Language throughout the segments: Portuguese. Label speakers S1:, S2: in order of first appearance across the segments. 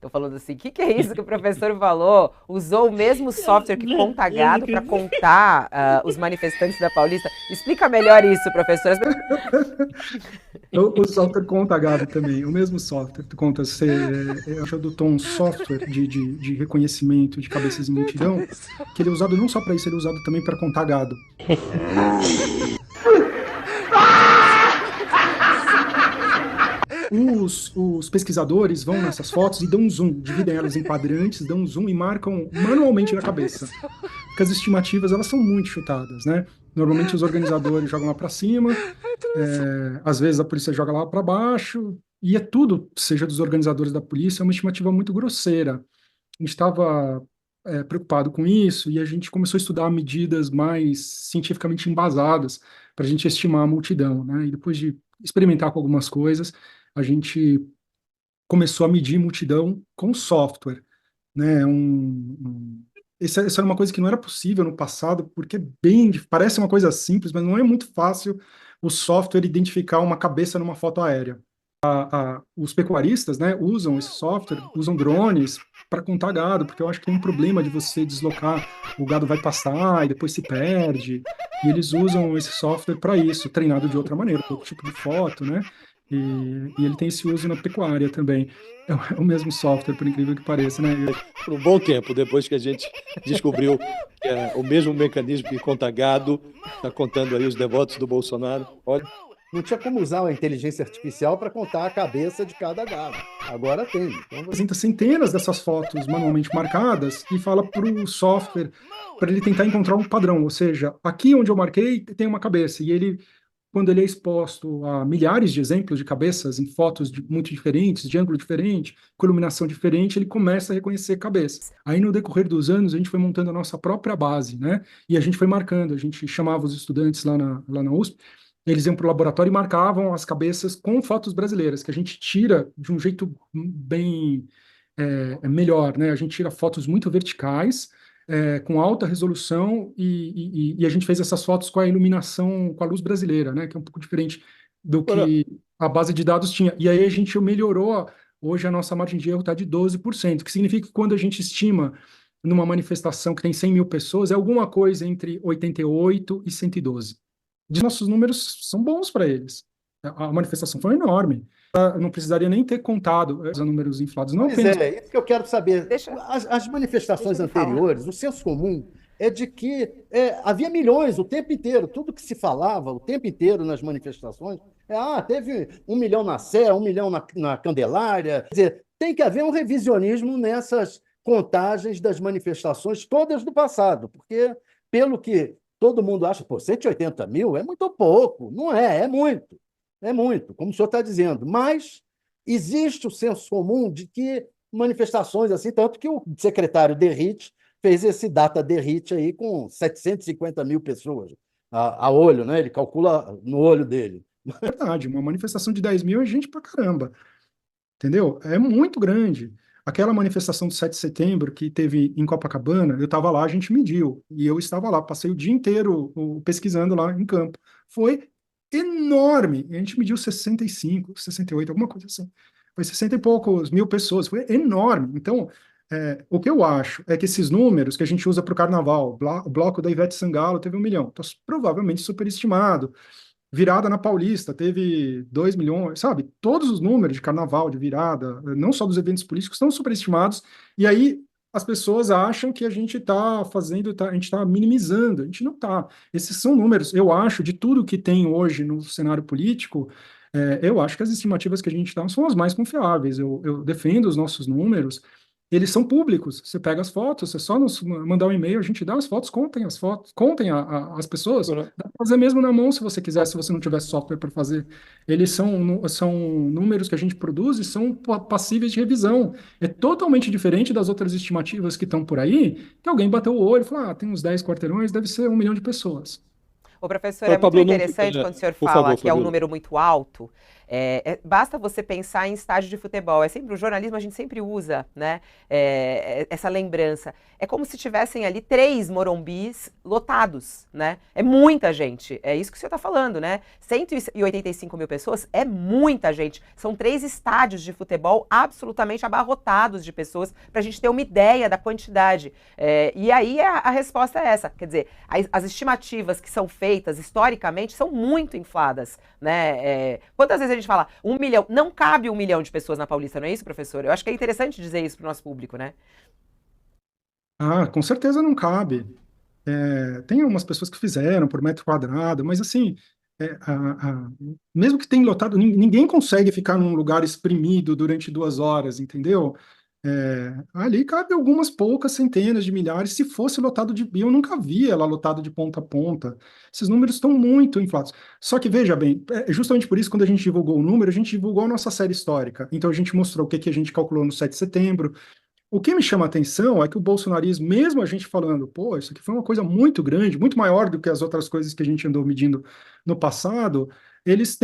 S1: Tô falando assim, o que, que é isso que o professor falou? Usou o mesmo software que conta gado para contar os manifestantes da Paulista? Explica melhor isso, professor.
S2: O software conta, Gabi, também. O mesmo software. Tu conta, eu adotou um software de reconhecimento de cabeças em multidão, que ele é usado não só para isso, ele é usado também para contar gado. Os pesquisadores vão nessas fotos e dão um zoom, dividem elas em quadrantes, dão um zoom e marcam manualmente na cabeça. Porque as estimativas, elas são muito chutadas, né? Normalmente os organizadores jogam lá para cima, às vezes a polícia joga lá para baixo, e é tudo, seja dos organizadores da polícia, é uma estimativa muito grosseira. A gente estava preocupado com isso e a gente começou a estudar medidas mais cientificamente embasadas para a gente estimar a multidão, né? E depois de experimentar com algumas coisas, a gente começou a medir multidão com software, né? Essa era uma coisa que não era possível no passado, porque parece uma coisa simples, mas não é muito fácil o software identificar uma cabeça numa foto aérea. Os pecuaristas, né, usam esse software, usam drones para contar gado, porque eu acho que tem um problema de você deslocar, o gado vai passar e depois se perde, e eles usam esse software para isso, treinado de outra maneira, outro tipo de foto, né, e ele tem esse uso na pecuária também. É o mesmo software, por incrível que pareça, né?
S3: Por um bom tempo, depois que a gente descobriu que é o mesmo mecanismo que conta gado, está contando aí os devotos do Bolsonaro. Olha,
S4: Não tinha como usar uma inteligência artificial para contar a cabeça de cada gado. Agora tem. Então,
S2: Apresenta centenas dessas fotos manualmente marcadas e fala para o software para ele tentar encontrar um padrão, ou seja, aqui onde eu marquei tem uma cabeça, e ele, quando ele é exposto a milhares de exemplos de cabeças em fotos muito diferentes, de ângulo diferente, com iluminação diferente, ele começa a reconhecer cabeças. Aí, no decorrer dos anos, a gente foi montando a nossa própria base, né? E a gente foi marcando, a gente chamava os estudantes lá na USP, eles iam para o laboratório e marcavam as cabeças com fotos brasileiras, que a gente tira de um jeito bem melhor, né? A gente tira fotos muito verticais, com alta resolução, e a gente fez essas fotos com a iluminação, com a luz brasileira, né? Que é um pouco diferente do
S3: olha,
S2: que a base de dados tinha. E aí a gente melhorou, hoje a nossa margem de erro está de 12%, que significa que quando a gente estima numa manifestação que tem 100 mil pessoas, é alguma coisa entre 88 e 112. Nossos números são bons para eles. A manifestação foi enorme. Eu não precisaria nem ter contado os números inflados, não
S4: pois
S2: apenas.
S4: é, isso que eu quero saber.
S1: Deixa,
S4: As manifestações
S1: deixa ele falar.
S4: anteriores, o senso comum é de que havia milhões o tempo inteiro, tudo que se falava o tempo inteiro nas manifestações, teve 1 milhão na Sé, 1 milhão na Candelária. Quer dizer, tem que haver um revisionismo nessas contagens das manifestações todas do passado, porque, pelo que todo mundo acha, pô, 180 mil é muito pouco. Não é, é muito, como o senhor está dizendo, mas existe o senso comum de que manifestações assim, tanto que o secretário Derrite fez esse data Derrite aí com 750 mil pessoas a olho, né? Ele calcula no olho dele.
S2: Verdade, uma manifestação de 10 mil é gente pra caramba, entendeu? É muito grande. Aquela manifestação do 7 de setembro que teve em Copacabana, eu estava lá, a gente mediu, e eu estava lá, passei o dia inteiro pesquisando lá em campo. Foi enorme. A gente mediu 65, 68, alguma coisa assim. Foi 60 e poucos mil pessoas, foi enorme. Então, o que eu acho é que esses números que a gente usa para o carnaval, o bloco da Ivete Sangalo teve 1 milhão, então, provavelmente superestimado. Virada na Paulista teve 2 milhões, sabe? Todos os números de carnaval, de virada, não só dos eventos políticos, estão superestimados, e aí as pessoas acham que a gente está fazendo, a gente está minimizando, a gente não está. Esses são números, eu acho, de tudo que tem hoje no cenário político, eu acho que as estimativas que a gente dá são as mais confiáveis. Eu defendo os nossos números, eles são públicos. Você pega as fotos, você só nos mandar um e-mail, a gente dá as fotos, contem as pessoas.
S3: olha,
S2: Dá para fazer mesmo na mão se você quiser, se você não tiver software para fazer. Eles são números que a gente produz e são passíveis de revisão. É totalmente diferente das outras estimativas que estão por aí, que alguém bateu o olho e falou: tem uns 10 quarteirões, deve ser 1 milhão de pessoas.
S1: O professor, é muito
S3: Pablo, não,
S1: interessante quando o senhor
S3: por
S1: fala
S3: favor,
S1: que é um
S3: Fabiola.
S1: número muito alto. Basta você pensar em estádio de futebol. O jornalismo a gente sempre usa, né, essa lembrança. É como se tivessem ali 3 Morumbis lotados, né? É muita gente. É isso que o senhor está falando, né? 185 mil pessoas é muita gente. São 3 estádios de futebol absolutamente abarrotados de pessoas, para a gente ter uma ideia da quantidade. E aí a resposta é essa. Quer dizer, as estimativas que são feitas historicamente são muito infladas, né? Quantas vezes a gente fala 1 milhão? Não cabe 1 milhão de pessoas na Paulista, não é isso, professor? Eu acho que é interessante dizer isso para o nosso público, né?
S2: Ah, com certeza não cabe. Tem umas pessoas que fizeram por metro quadrado, mas assim, mesmo que tenha lotado, ninguém consegue ficar num lugar espremido durante 2 horas, entendeu? Ali cabe algumas poucas centenas de milhares. Se fosse lotado eu nunca vi ela lotado de ponta a ponta. Esses números estão muito inflados. Só que veja bem, justamente por isso, quando a gente divulgou o número, a gente divulgou a nossa série histórica. Então a gente mostrou o que a gente calculou no 7 de setembro. O que me chama a atenção é que o bolsonarismo, mesmo a gente falando, pô, isso aqui foi uma coisa muito grande, muito maior do que as outras coisas que a gente andou medindo no passado, eles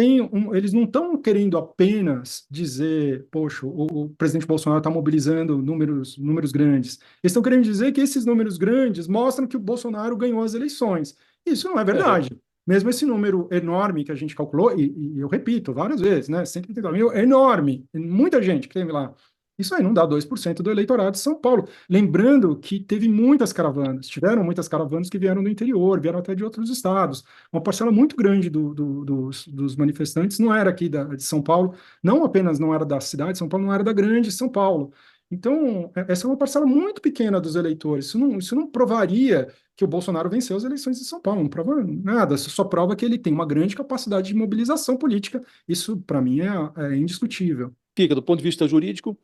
S2: não estão querendo apenas dizer, poxa, o presidente Bolsonaro está mobilizando números grandes. Eles estão querendo dizer que esses números grandes mostram que o Bolsonaro ganhou as eleições. Isso não é verdade. Mesmo esse número enorme que a gente calculou, e eu repito várias vezes, né? 130 mil é enorme, muita gente que teve lá. Isso aí não dá 2% do eleitorado de São Paulo. Lembrando que tiveram muitas caravanas que vieram do interior, vieram até de outros estados. Uma parcela muito grande dos manifestantes não era aqui de São Paulo, não apenas não era da cidade de São Paulo, não era da grande São Paulo. Então, essa é uma parcela muito pequena dos eleitores. Isso não provaria que o Bolsonaro venceu as eleições de São Paulo, não prova nada, isso só prova que ele tem uma grande capacidade de mobilização política. Isso, para mim, é indiscutível.
S3: Fica, do ponto de vista jurídico,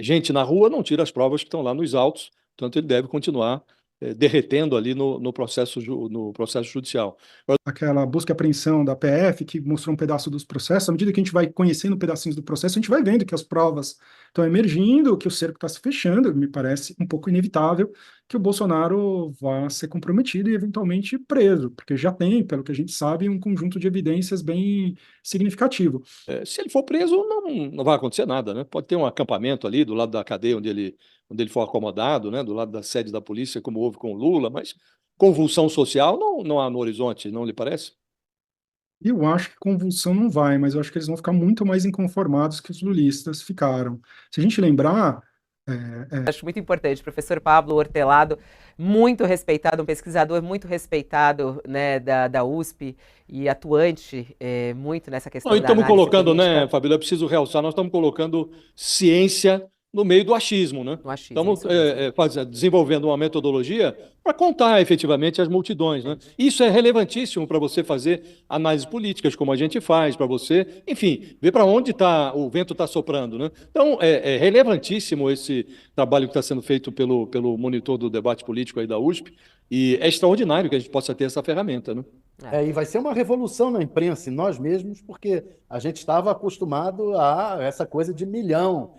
S3: gente na rua não tira as provas que estão lá nos autos, portanto ele deve continuar derretendo ali no processo judicial.
S2: Aquela busca e apreensão da PF, que mostrou um pedaço dos processos, à medida que a gente vai conhecendo pedacinhos do processo, a gente vai vendo que as provas estão emergindo, que o cerco está se fechando, me parece um pouco inevitável que o Bolsonaro vá ser comprometido e eventualmente preso, porque já tem, pelo que a gente sabe, um conjunto de evidências bem significativo.
S3: Se ele for preso, não vai acontecer nada, né? Pode ter um acampamento ali do lado da cadeia onde ele for acomodado, né? Do lado da sede da polícia, como houve com o Lula, mas convulsão social não há no horizonte, não lhe parece?
S2: Eu acho que convulsão não vai, mas eu acho que eles vão ficar muito mais inconformados que os lulistas ficaram. Se a gente lembrar...
S1: Acho muito importante, professor Pablo Hortelado, muito respeitado, um pesquisador muito respeitado, né, da USP e atuante muito nessa questão da análise
S3: estamos colocando,
S1: política.
S3: né, Fabíola, eu preciso realçar, nós estamos colocando ciência no meio do achismo, né? Estamos desenvolvendo uma metodologia para contar efetivamente as multidões, né? Isso é relevantíssimo para você fazer análises políticas, como a gente faz, para você, enfim, ver para onde o vento está soprando, né? Então, é relevantíssimo esse trabalho que está sendo feito pelo monitor do debate político aí da USP, e é extraordinário que a gente possa ter essa ferramenta, né?
S4: E vai ser uma revolução na imprensa, em nós mesmos, porque a gente estava acostumado a essa coisa de milhão.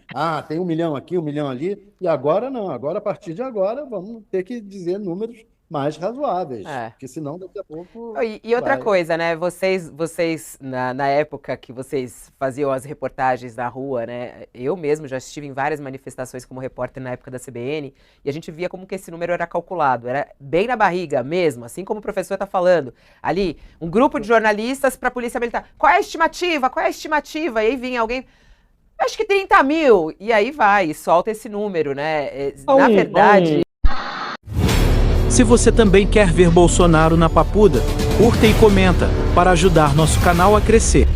S4: Tem 1 milhão aqui, 1 milhão ali, e agora não. Agora, a partir de agora, vamos ter que dizer números mais razoáveis, porque senão daqui a pouco...
S1: E outra coisa, né, vocês na época que vocês faziam as reportagens na rua, né, eu mesmo já estive em várias manifestações como repórter na época da CBN, e a gente via como que esse número era calculado, era bem na barriga mesmo, assim como o professor está falando, ali, um grupo de jornalistas para a Polícia Militar, qual é a estimativa, e aí vinha alguém... Acho que 30 mil, e aí vai, solta esse número, né, na verdade...
S5: Se você também quer ver Bolsonaro na Papuda, curta e comenta para ajudar nosso canal a crescer.